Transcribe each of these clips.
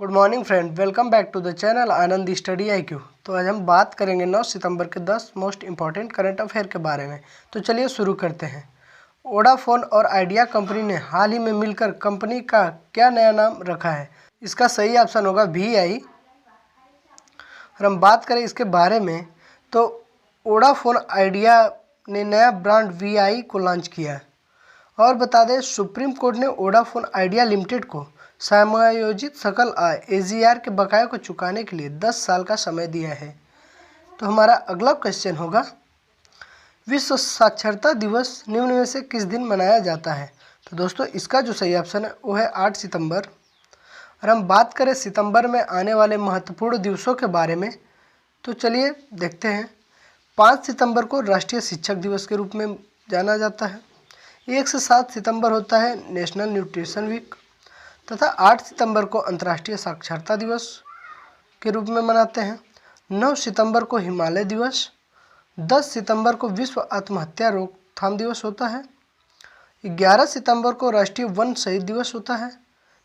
Good morning friend, welcome back to the channel Anand study IQ। तो आज हम बात करेंगे 9 सितंबर के 10 मोस्ट इम्पॉर्टेंट करंट अफेयर के बारे में। तो चलिए शुरू करते हैं। वोडाफोन और आइडिया कंपनी ने हाल ही में मिलकर कंपनी का क्या नया नाम रखा है? इसका सही ऑप्शन होगा VI। और हम बात करें इसके बारे में तो वोडाफोन आइडिया ने नया ब्रांड VI को लॉन्च किया है। और बता दें, सुप्रीम कोर्ट ने वोडाफोन आइडिया लिमिटेड को समायोजित सकल आय AGR के बकाया को चुकाने के लिए 10 साल का समय दिया है। तो हमारा अगला क्वेश्चन होगा, विश्व साक्षरता दिवस निम्न में से किस दिन मनाया जाता है? तो दोस्तों, इसका जो सही ऑप्शन है वो है 8 सितंबर। और हम बात करें सितंबर में आने वाले महत्वपूर्ण दिवसों के बारे में, तो चलिए देखते हैं। 5 सितंबर को राष्ट्रीय शिक्षक दिवस के रूप में जाना जाता है। 1 से 7 सितंबर होता है नेशनल न्यूट्रिशन वीक, तथा 8 सितंबर को अंतर्राष्ट्रीय साक्षरता दिवस के रूप में मनाते हैं। 9 सितंबर को हिमालय दिवस, 10 सितंबर को विश्व आत्महत्या रोकथाम दिवस होता है, 11 सितंबर को राष्ट्रीय वन शहीद दिवस होता है,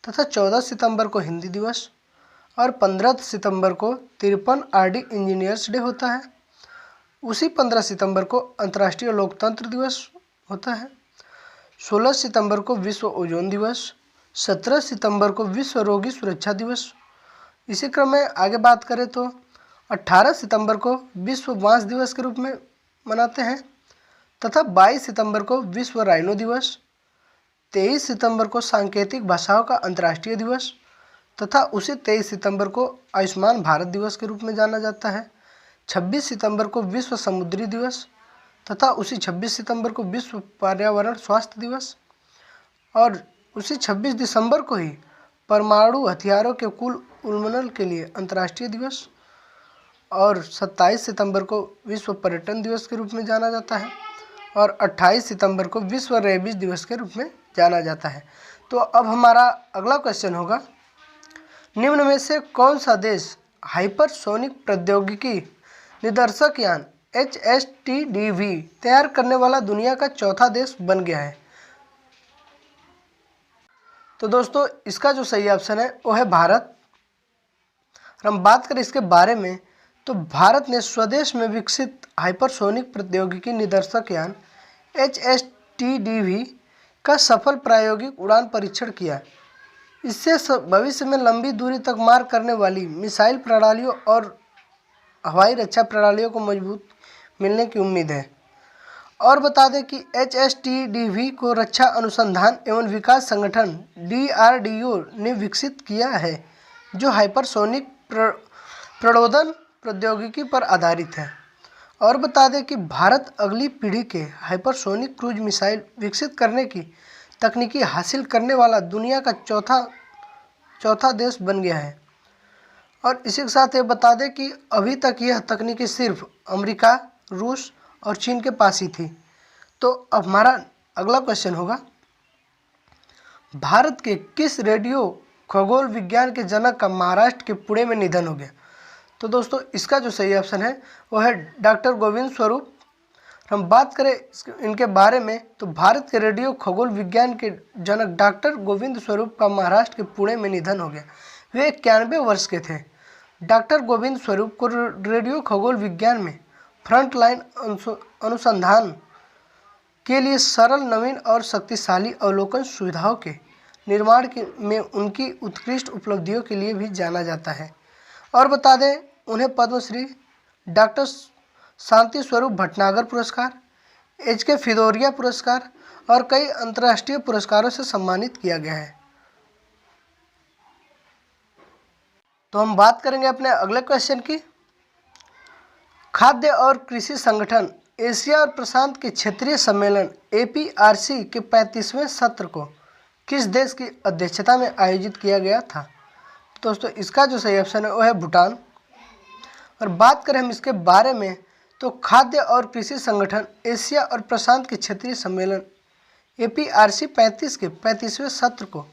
तथा 14 सितंबर को हिंदी दिवस और 15 सितंबर को 53 RD इंजीनियर्स डे होता है। उसी 15 सितंबर को अंतर्राष्ट्रीय लोकतंत्र दिवस होता है। 16 सितंबर को विश्व ओजोन दिवस, 17 सितंबर को विश्व रोगी सुरक्षा दिवस। इसी क्रम में आगे बात करें तो 18 सितंबर को विश्व बांस दिवस के रूप में मनाते हैं, तथा 22 सितंबर को विश्व राइनो दिवस, 23 सितंबर को सांकेतिक भाषाओं का अंतर्राष्ट्रीय दिवस, तथा उसी 23 सितंबर को आयुष्मान भारत दिवस के रूप में जाना जाता है। 26 सितंबर को विश्व समुद्री दिवस, तथा उसी 26 सितंबर को विश्व पर्यावरण स्वास्थ्य दिवस, और उसी 26 दिसंबर को ही परमाणु हथियारों के कुल उन्मूलन के लिए अंतर्राष्ट्रीय दिवस, और 27 सितंबर को विश्व पर्यटन दिवस के रूप में जाना जाता है, और 28 सितंबर को विश्व रेबीज दिवस के रूप में जाना जाता है। तो अब हमारा अगला क्वेश्चन होगा, निम्न में से कौन सा देश हाइपरसोनिक प्रौद्योगिकी निदर्शक यान HSTDV तैयार करने वाला दुनिया का चौथा देश बन गया है? तो दोस्तों, इसका जो सही ऑप्शन है वो है भारत। और हम बात करें इसके बारे में तो भारत ने स्वदेश में विकसित हाइपरसोनिक प्रौद्योगिकी निदर्शक यान HSTDV का सफल प्रायोगिक उड़ान परीक्षण किया। इससे भविष्य में लंबी दूरी तक मार करने वाली मिसाइल प्रणालियों और हवाई रक्षा प्रणालियों को मजबूत मिलने की उम्मीद है। और बता दें कि HSTDV को रक्षा अनुसंधान एवं विकास संगठन DRDO ने विकसित किया है, जो हाइपरसोनिक प्रणोदन प्रौद्योगिकी पर आधारित है। और बता दें कि भारत अगली पीढ़ी के हाइपरसोनिक क्रूज मिसाइल विकसित करने की तकनीकी हासिल करने वाला दुनिया का चौथा देश बन गया है। और इसी के साथ ये बता दें कि अभी तक यह तकनीकी सिर्फ अमेरिका, रूस और चीन के पास ही थी। तो अब हमारा अगला क्वेश्चन होगा, भारत के किस रेडियो खगोल विज्ञान के जनक का महाराष्ट्र के पुणे में निधन हो गया? तो दोस्तों, इसका जो सही ऑप्शन है वो है डॉक्टर गोविंद स्वरूप। हम बात करें इनके बारे में तो भारत के रेडियो खगोल विज्ञान के जनक डॉक्टर गोविंद स्वरूप का महाराष्ट्र के पुणे में निधन हो गया। वे 91 वर्ष के थे। डॉक्टर गोविंद स्वरूप को रेडियो खगोल विज्ञान में फ्रंट लाइन अनुसंधान के लिए सरल, नवीन और शक्तिशाली अवलोकन सुविधाओं के निर्माण में उनकी उत्कृष्ट उपलब्धियों के लिए भी जाना जाता है। और बता दें, उन्हें पद्मश्री, डॉक्टर शांति स्वरूप भटनागर पुरस्कार, HK फिदोरिया पुरस्कार और कई अंतर्राष्ट्रीय पुरस्कारों से सम्मानित किया गया है। तो हम बात करेंगे अपने अगले क्वेश्चन की। खाद्य और कृषि संगठन एशिया और प्रशांत के क्षेत्रीय सम्मेलन APRC के 35वें सत्र को किस देश की अध्यक्षता में आयोजित किया गया था? दोस्तों, इसका जो सही ऑप्शन है वो है भूटान। और बात करें हम इसके बारे में तो खाद्य और कृषि संगठन एशिया और प्रशांत के क्षेत्रीय सम्मेलन APRC 35 के 35वें सत्र को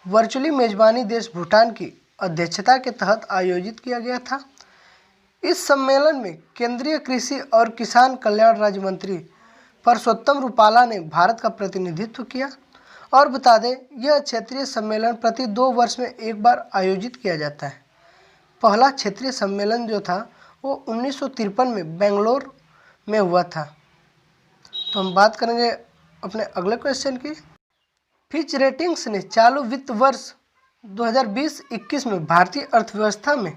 वर्चुअली मेजबानी देश भूटान की अध्यक्षता के तहत आयोजित किया गया था। इस सम्मेलन में केंद्रीय कृषि और किसान कल्याण राज्य मंत्री परसोत्तम रुपाला ने भारत का प्रतिनिधित्व किया। और बता दें यह क्षेत्रीय सम्मेलन प्रति 2 वर्ष में एक बार आयोजित किया जाता है। पहला क्षेत्रीय सम्मेलन जो था वो 1953 में बेंगलोर में हुआ था। तो हम बात करेंगे अपने अगले क्वेश्चन की। फिच रेटिंग्स ने चालू वित्त वर्ष 2020-21 में भारतीय अर्थव्यवस्था में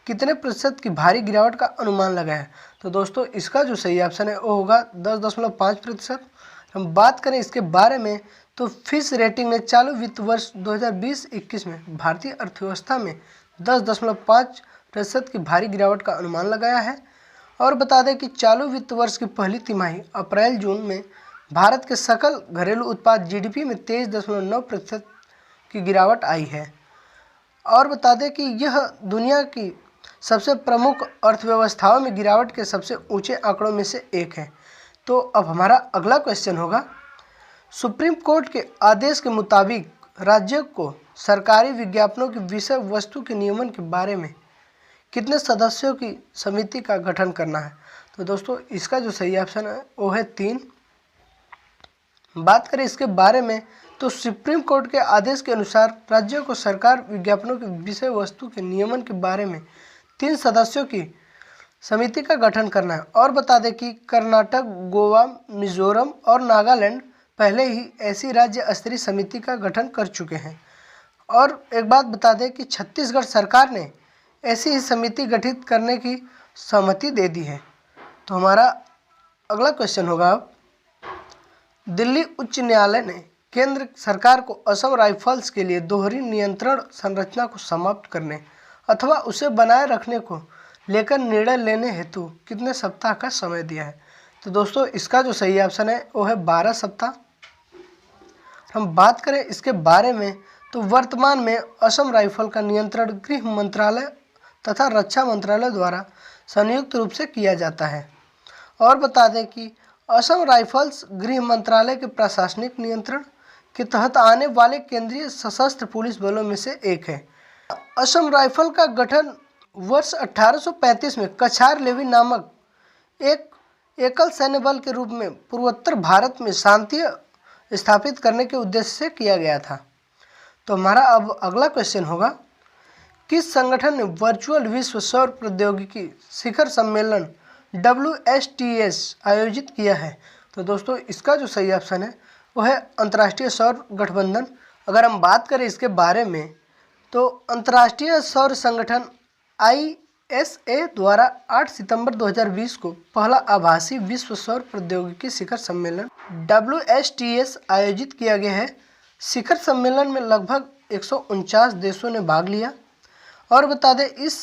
कितने प्रतिशत की भारी गिरावट का अनुमान लगाया है? तो दोस्तों इसका जो सही ऑप्शन है वो होगा 10.5%। हम बात करें इसके बारे में तो फिच रेटिंग ने चालू वित्त वर्ष 2020-21 में भारतीय अर्थव्यवस्था में 10.5% की भारी गिरावट का अनुमान लगाया है। और बता दें कि चालू वित्त वर्ष की पहली तिमाही अप्रैल जून में भारत के सकल घरेलू उत्पाद जीडीपी में 23.9% की गिरावट आई है। और बता दें कि यह दुनिया की सबसे प्रमुख अर्थव्यवस्थाओं में गिरावट के सबसे ऊंचे आंकड़ों में से एक है। तो अब हमारा अगला क्वेश्चन होगा, सुप्रीम कोर्ट के आदेश के मुताबिक राज्यों को सरकारी विज्ञापनों की विषय वस्तु के नियमन के बारे में कितने सदस्यों की समिति का गठन करना है? तो दोस्तों इसका जो सही ऑप्शन है वो है 3। बात करें इसके बारे में तो सुप्रीम कोर्ट के आदेश के अनुसार राज्यों को सरकार विज्ञापनों की विषय वस्तु के नियमन के बारे में 3 सदस्यों की समिति का गठन करना है। और बता दें कि कर्नाटक, गोवा, मिजोरम और नागालैंड पहले ही ऐसी राज्य स्तरीय समिति का गठन कर चुके हैं। और एक बात बता दें कि छत्तीसगढ़ सरकार ने ऐसी ही समिति गठित करने की सहमति दे दी है। तो हमारा अगला क्वेश्चन होगा, अब दिल्ली उच्च न्यायालय ने केंद्र सरकार को असम राइफल्स के लिए दोहरी नियंत्रण संरचना को समाप्त करने अथवा उसे बनाए रखने को लेकर निर्णय लेने हेतु कितने सप्ताह का समय दिया है? तो दोस्तों इसका जो सही ऑप्शन है वो है 12 सप्ताह। हम बात करें इसके बारे में तो वर्तमान में असम राइफल का नियंत्रण गृह मंत्रालय तथा रक्षा मंत्रालय द्वारा संयुक्त रूप से किया जाता है। और बता दें कि असम राइफल्स गृह मंत्रालय के प्रशासनिक नियंत्रण के तहत आने वाले केंद्रीय सशस्त्र पुलिस बलों में से एक है। असम राइफल का गठन वर्ष 1835 में कछार लेवी नामक एक एकल सैन्य बल के रूप में पूर्वोत्तर भारत में शांति स्थापित करने के उद्देश्य से किया गया था। तो हमारा अब अगला क्वेश्चन होगा, किस संगठन ने वर्चुअल विश्व सौर प्रौद्योगिकी शिखर सम्मेलन WSTS आयोजित किया है? तो दोस्तों इसका जो सही ऑप्शन है वो है अंतर्राष्ट्रीय सौर गठबंधन। अगर हम बात करें इसके बारे में तो अंतर्राष्ट्रीय सौर संगठन ISA द्वारा 8 सितंबर 2020 को पहला आभासी विश्व सौर प्रौद्योगिकी शिखर सम्मेलन WSTS आयोजित किया गया है। शिखर सम्मेलन में लगभग 149 देशों ने भाग लिया। और बता दें इस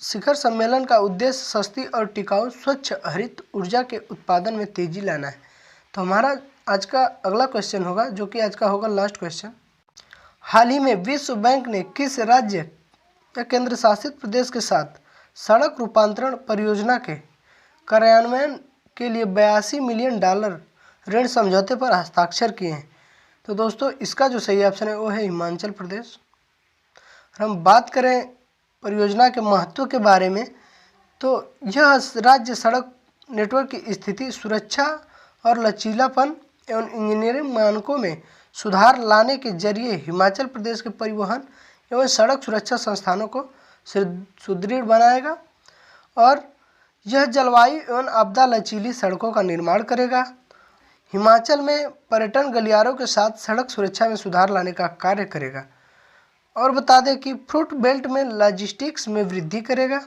शिखर सम्मेलन का उद्देश्य सस्ती और टिकाऊ स्वच्छ हरित ऊर्जा के उत्पादन में तेजी लाना है। तो हमारा आज का अगला क्वेश्चन होगा जो कि आज का होगा लास्ट क्वेश्चन, हाल ही में विश्व बैंक ने किस राज्य या केंद्र शासित प्रदेश के साथ सड़क रूपांतरण परियोजना के कार्यान्वयन के लिए $82 मिलियन ऋण समझौते पर हस्ताक्षर किए हैं? तो दोस्तों इसका जो सही ऑप्शन है वो है हिमाचल प्रदेश। हम बात करें परियोजना के महत्व के बारे में तो यह राज्य सड़क नेटवर्क की स्थिति, सुरक्षा और लचीलापन एवं इंजीनियरिंग मानकों में सुधार लाने के जरिए हिमाचल प्रदेश के परिवहन एवं सड़क सुरक्षा संस्थानों को सुदृढ़ बनाएगा। और यह जलवायु एवं आपदा लचीली सड़कों का निर्माण करेगा। हिमाचल में पर्यटन गलियारों के साथ सड़क सुरक्षा में सुधार लाने का कार्य करेगा। और बता दें कि फ्रूट बेल्ट में लॉजिस्टिक्स में वृद्धि करेगा।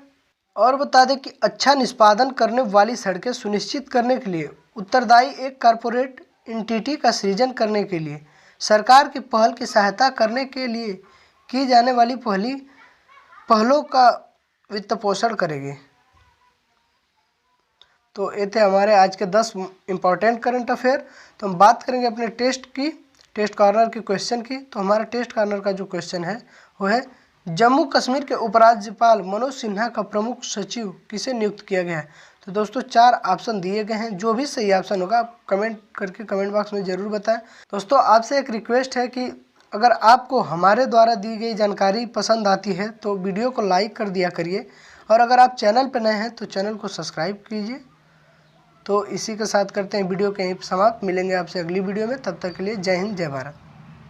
और बता दें कि अच्छा निष्पादन करने वाली सड़कें सुनिश्चित करने के लिए उत्तरदायी एक कॉरपोरेट एंटिटी का सृजन करने के लिए सरकार की पहल की सहायता करने के लिए की जाने वाली पहलों का वित्त पोषण करेगी। तो ये थे हमारे आज के 10 इम्पॉर्टेंट करंट अफेयर। तो हम बात करेंगे अपने टेस्ट कॉर्नर के क्वेश्चन की। तो हमारा टेस्ट कॉर्नर का जो क्वेश्चन है वो है, जम्मू कश्मीर के उपराज्यपाल मनोज सिन्हा का प्रमुख सचिव किसे नियुक्त किया गया है? तो दोस्तों 4 ऑप्शन दिए गए हैं, जो भी सही ऑप्शन होगा आप कमेंट करके कमेंट बॉक्स में ज़रूर बताएं। दोस्तों आपसे एक रिक्वेस्ट है कि अगर आपको हमारे द्वारा दी गई जानकारी पसंद आती है तो वीडियो को लाइक कर दिया करिए, और अगर आप चैनल पर नए हैं तो चैनल को सब्सक्राइब कीजिए। तो इसी के साथ करते हैं वीडियो के यहीं समाप्त। मिलेंगे आपसे अगली वीडियो में, तब तक के लिए जय हिंद जय भारत।